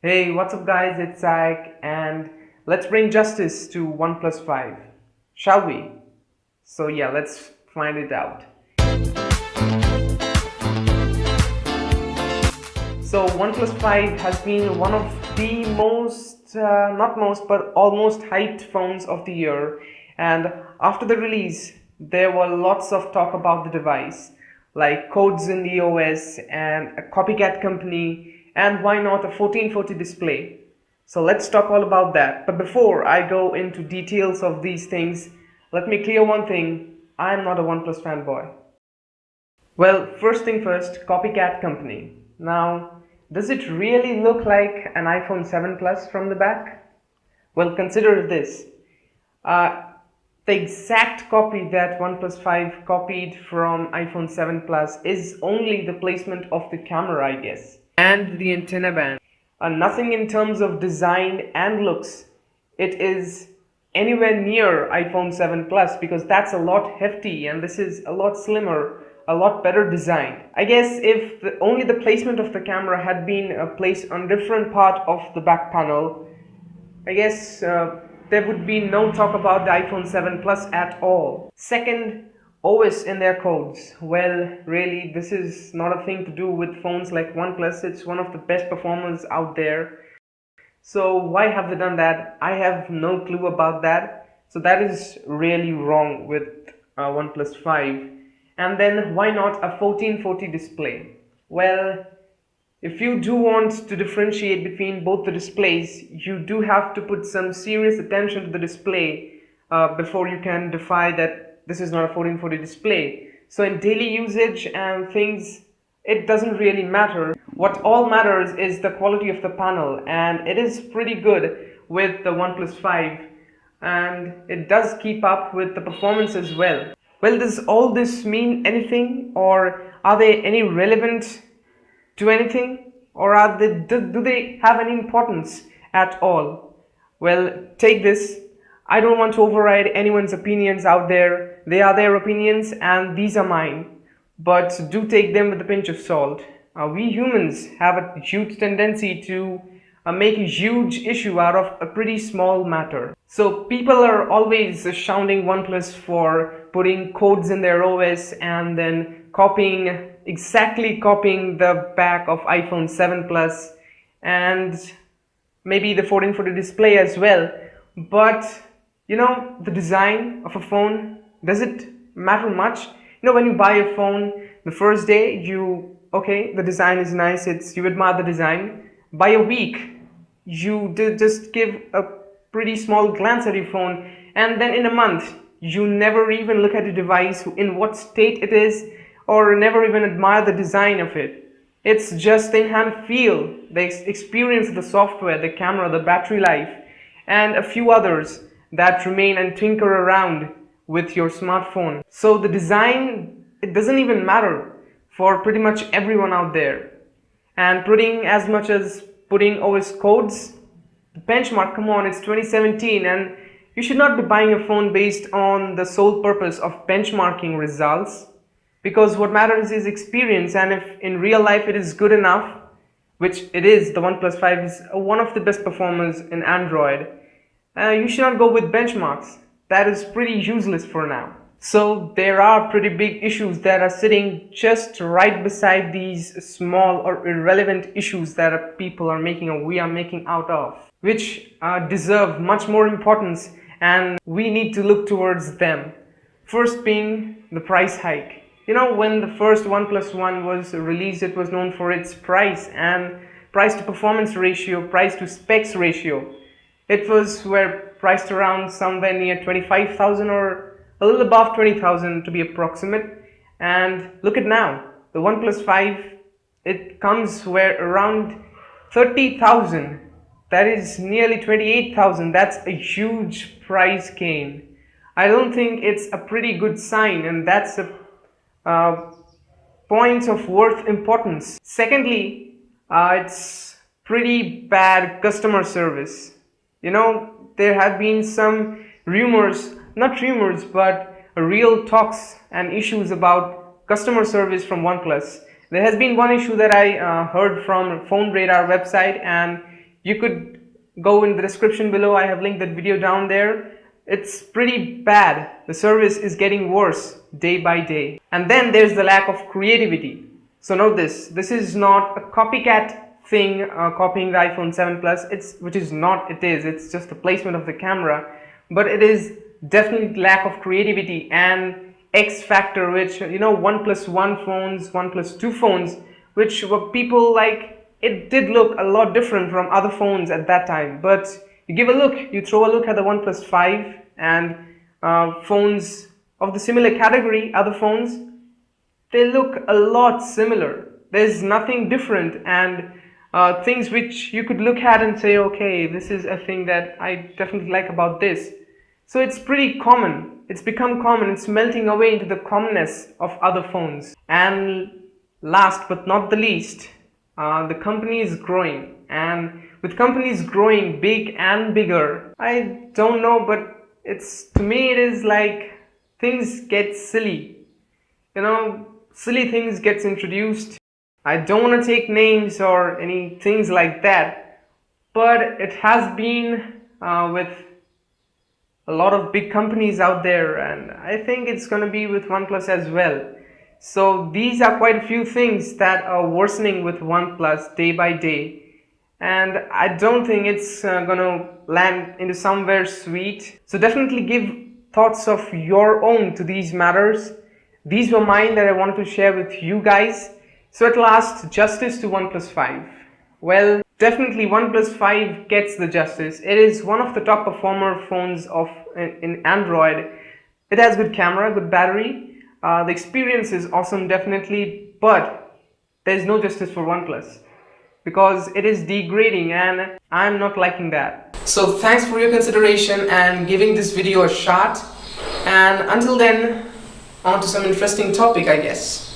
Hey, what's up guys, it's Sayak and let's bring justice to OnePlus 5, shall we? So yeah, let's find it out. So OnePlus 5 has been one of the most, not most, but almost hyped phones of the year, and after the release there were lots of talk about the device, like codes in the OS and a copycat company, and why not a 1440 display. So let's talk all about that. But before I go into details of these things, let me clear one thing: I am not a OnePlus fanboy. Well, first thing first, copycat company. Now, does it really look like an iPhone 7 Plus from the back? Well, consider this. The exact copy that OnePlus 5 copied from iPhone 7 Plus is only the placement of the camera, I guess, and the antenna band. Nothing in terms of design and looks. It is anywhere near iPhone 7 Plus because that's a lot hefty and this is a lot slimmer, a lot better designed. I guess if only the placement of the camera had been placed on different part of the back panel, I guess there would be no talk about the iPhone 7 Plus at all. Second, OS in their codes. Well, really, this is not a thing to do with phones like OnePlus. It's one of the best performers out there. So why have they done that? I have no clue about that. So that is really wrong with OnePlus 5. And then why not a 1440 display? Well, if you do want to differentiate between both the displays, you do have to put some serious attention to the display before you can define that this is not a 1440 display. So in daily usage and things, it doesn't really matter. What all matters is the quality of the panel, and it is pretty good with the OnePlus 5, and it does keep up with the performance as well. Well, does all this mean anything, or are they any relevant to anything, or do they have any importance at all? Well, take this. I don't want to override anyone's opinions out there. They are their opinions and these are mine, but do take them with a pinch of salt. We humans have a huge tendency to make a huge issue out of a pretty small matter. So people are always shouting OnePlus for putting codes in their OS and then exactly copying the back of iPhone 7 Plus and maybe the 1440 display as well. But you know, the design of a phone, does it matter much? You know, when you buy a phone, the first day the design is nice, you admire the design. By a week, you just give a pretty small glance at your phone, and then in a month, you never even look at the device, in what state it is, or never even admire the design of it. It's just in-hand feel, the experience of the software, the camera, the battery life, and a few others that remain and tinker around with your smartphone. So the design, it doesn't even matter for pretty much everyone out there. And putting OS codes, the benchmark, come on, it's 2017 and you should not be buying a phone based on the sole purpose of benchmarking results, because what matters is experience, and if in real life it is good enough, which it is, the OnePlus 5 is one of the best performers in Android, you should not go with benchmarks. That is pretty useless for now. So there are pretty big issues that are sitting just right beside these small or irrelevant issues that people are making, or we are making out of, which deserve much more importance, and we need to look towards them. First being the price hike. You know, when the first OnePlus One was released, it was known for its price and price to performance ratio, price to specs ratio. It was priced around somewhere near 25,000 or a little above 20,000 to be approximate. And look at now, the OnePlus 5, it comes around 30,000. That is nearly 28,000. That's a huge price gain. I don't think it's a pretty good sign, and that's a point of worth importance. Secondly, it's pretty bad customer service. You know, there have been some not rumors, but real talks and issues about customer service from OnePlus. There has been one issue that I heard from Phone Radar website, and You could go in the description below. I have linked that video down there. It's pretty bad. The service is getting worse day by day. And then there's the lack of creativity. So note this. This is not a copycat thing, copying the iPhone 7 Plus. Which is not. It is. It's just a placement of the camera. But it is definitely lack of creativity and X factor, which, you know, OnePlus 1 phones, OnePlus 2 phones, which were people like, it did look a lot different from other phones at that time. But you give a look, you throw a look at the OnePlus 5 and phones of the similar category, other phones, they look a lot similar. There's nothing different, and things which you could look at and say, okay, this is a thing that I definitely like about this. So it's pretty common. It's become common. It's melting away into the commonness of other phones. And last but not the least, the company is growing. And with companies growing big and bigger, I don't know, but to me it is like things get silly. You know, silly things gets introduced. I don't want to take names or any things like that, but it has been with a lot of big companies out there, and I think it's going to be with OnePlus as well. So these are quite a few things that are worsening with OnePlus day by day, and I don't think it's going to land into somewhere sweet. So definitely give thoughts of your own to these matters. These were mine that I wanted to share with you guys. So at last, justice to OnePlus 5. Well, definitely OnePlus 5 gets the justice. It is one of the top performer phones in Android. It has good camera, good battery. The experience is awesome, definitely, but there's no justice for OnePlus because it is degrading, and I'm not liking that. So thanks for your consideration and giving this video a shot. And until then, on to some interesting topic, I guess.